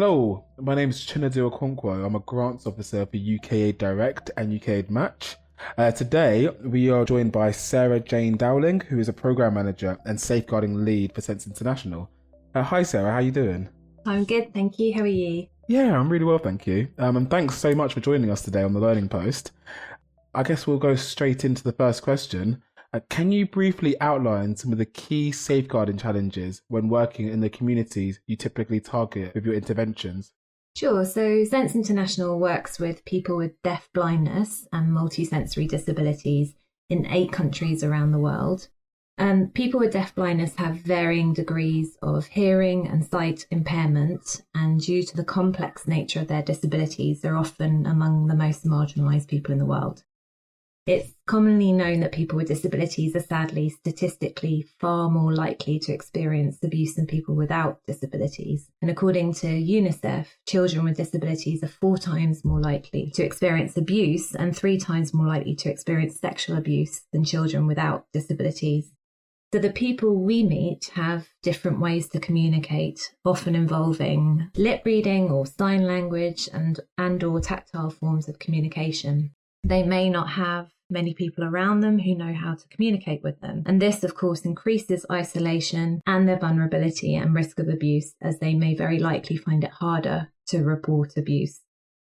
Hello, my name is Chinedu Okonkwo. I'm a grants officer for UKAID Direct and UKAID Match. Today, we are joined by Sarah Jane Dowling, who is a program manager and safeguarding lead for Sense International. Hi, Sarah. How are you doing? I'm good, thank you. How are you? Yeah, I'm really well, thank you. And thanks so much for joining us today on the Learning Post. I guess we'll go straight into the first question. Can you briefly outline some of the key safeguarding challenges when working in the communities you typically target with your interventions? Sure. So Sense International works with people with deafblindness and multisensory disabilities in 8 countries around the world. People with deafblindness have varying degrees of hearing and sight impairment, and due to the complex nature of their disabilities, they're often among the most marginalised people in the world. It's commonly known that people with disabilities are sadly statistically far more likely to experience abuse than people without disabilities. And according to UNICEF, children with disabilities are 4 times more likely to experience abuse and 3 times more likely to experience sexual abuse than children without disabilities. So the people we meet have different ways to communicate, often involving lip reading or sign language and or tactile forms of communication. They may not have many people around them who know how to communicate with them. And this, of course, increases isolation and their vulnerability and risk of abuse, as they may very likely find it harder to report abuse.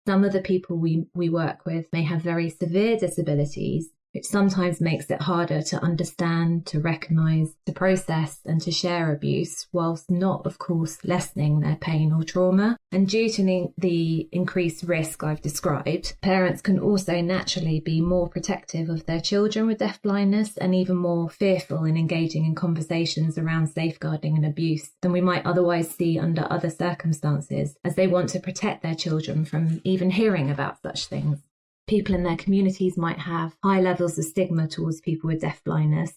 Some of the people we work with may have very severe disabilities, which sometimes makes it harder to understand, to recognise, to process and to share abuse, whilst not, of course, lessening their pain or trauma. And due to the increased risk I've described, parents can also naturally be more protective of their children with deafblindness and even more fearful in engaging in conversations around safeguarding and abuse than we might otherwise see under other circumstances, as they want to protect their children from even hearing about such things. People in their communities might have high levels of stigma towards people with deafblindness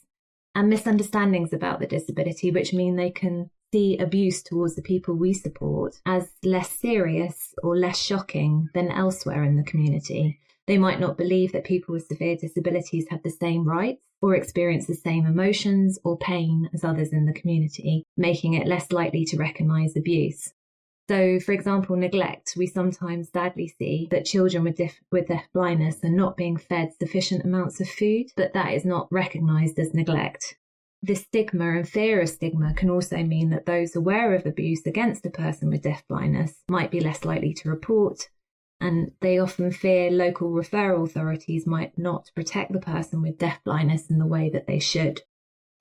and misunderstandings about the disability, which mean they can see abuse towards the people we support as less serious or less shocking than elsewhere in the community. They might not believe that people with severe disabilities have the same rights or experience the same emotions or pain as others in the community, making it less likely to recognise abuse. So, for example, neglect. We sometimes sadly see that children with deafblindness are not being fed sufficient amounts of food, but that is not recognised as neglect. This stigma and fear of stigma can also mean that those aware of abuse against a person with deafblindness might be less likely to report, and they often fear local referral authorities might not protect the person with deafblindness in the way that they should.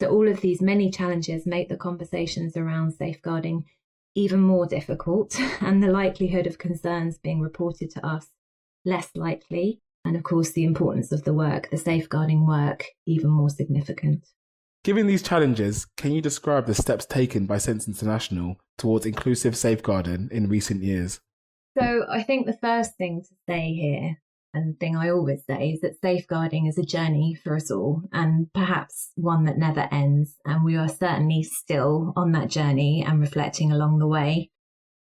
So all of these many challenges make the conversations around safeguarding even more difficult, and the likelihood of concerns being reported to us less likely, and of course the importance of the work, the safeguarding work, even more significant. Given these challenges, can you describe the steps taken by Sense International towards inclusive safeguarding in recent years? So I think the first thing to say here, and the thing I always say, is that safeguarding is a journey for us all, and perhaps one that never ends. And we are certainly still on that journey and reflecting along the way.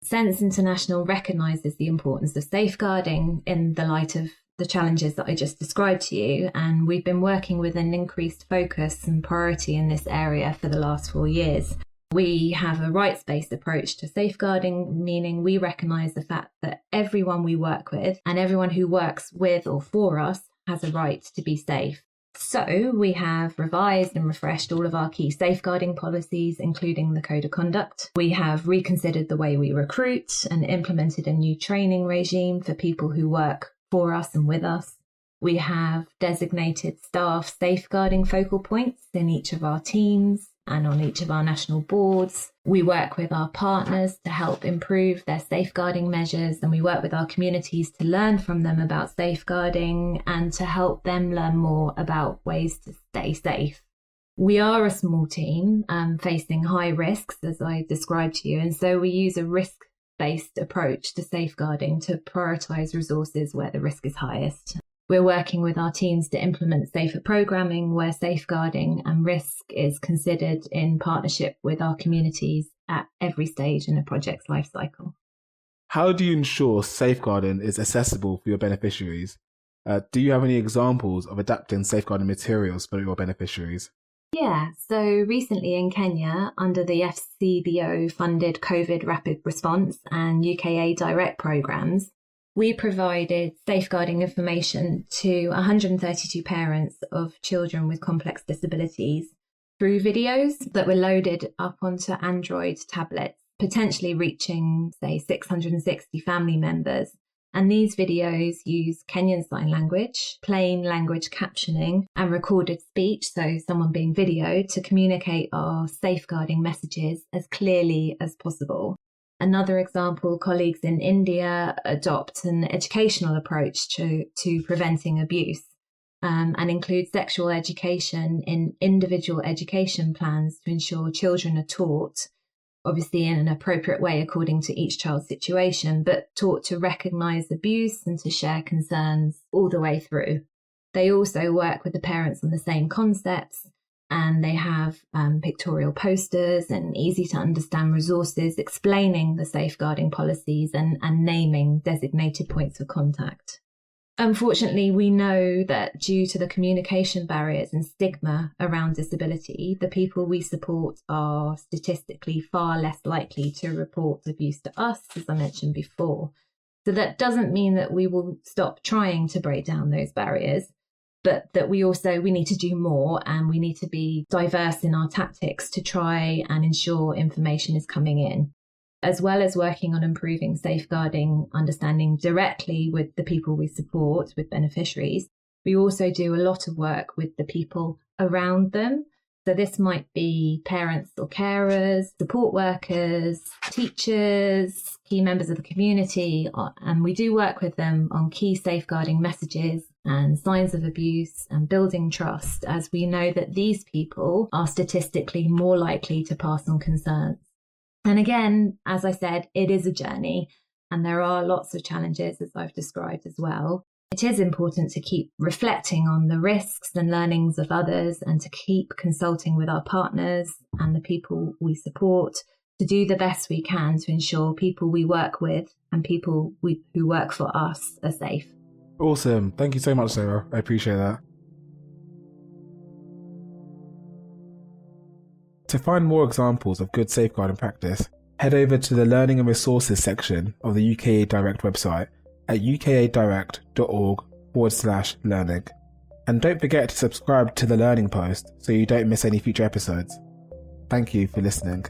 Sense International recognises the importance of safeguarding in the light of the challenges that I just described to you. And we've been working with an increased focus and priority in this area for the last 4 years. We have a rights-based approach to safeguarding, meaning we recognise the fact that everyone we work with and everyone who works with or for us has a right to be safe. So we have revised and refreshed all of our key safeguarding policies, including the Code of Conduct. We have reconsidered the way we recruit and implemented a new training regime for people who work for us and with us. We have designated staff safeguarding focal points in each of our teams and on each of our national boards. We work with our partners to help improve their safeguarding measures, and we work with our communities to learn from them about safeguarding and to help them learn more about ways to stay safe. We are a small team facing high risks, as I described to you, and so we use a risk-based approach to safeguarding to prioritise resources where the risk is highest. We're working with our teams to implement safer programming where safeguarding and risk is considered in partnership with our communities at every stage in a project's life cycle. How do you ensure safeguarding is accessible for your beneficiaries? Do you have any examples of adapting safeguarding materials for your beneficiaries? Yeah, so recently in Kenya, under the FCBO funded COVID Rapid Response and UKA Direct programs, we provided safeguarding information to 132 parents of children with complex disabilities through videos that were loaded up onto Android tablets, potentially reaching, say, 660 family members. And these videos use Kenyan Sign Language, plain language captioning, and recorded speech, so someone being videoed, to communicate our safeguarding messages as clearly as possible. Another example, colleagues in India adopt an educational approach to preventing abuse and include sexual education in individual education plans to ensure children are taught, obviously in an appropriate way according to each child's situation, but taught to recognise abuse and to share concerns all the way through. They also work with the parents on the same concepts, and they have pictorial posters and easy to understand resources explaining the safeguarding policies and naming designated points of contact. Unfortunately, we know that due to the communication barriers and stigma around disability, the people we support are statistically far less likely to report abuse to us, as I mentioned before. So that doesn't mean that we will stop trying to break down those barriers, but that we need to do more, and we need to be diverse in our tactics to try and ensure information is coming in. As well as working on improving safeguarding understanding directly with the people we support, with beneficiaries, we also do a lot of work with the people around them. So this might be parents or carers, support workers, teachers, key members of the community, and we do work with them on key safeguarding messages and signs of abuse and building trust, as we know that these people are statistically more likely to pass on concerns. And again, as I said, it is a journey, and there are lots of challenges, as I've described as well. It is important to keep reflecting on the risks and learnings of others, and to keep consulting with our partners and the people we support to do the best we can to ensure people we work with and people who work for us are safe. Awesome. Thank you so much, Sarah. I appreciate that. To find more examples of good safeguarding practice, head over to the Learning and Resources section of the UKA Direct website at ukadirect.org/learning. And don't forget to subscribe to the Learning Post so you don't miss any future episodes. Thank you for listening.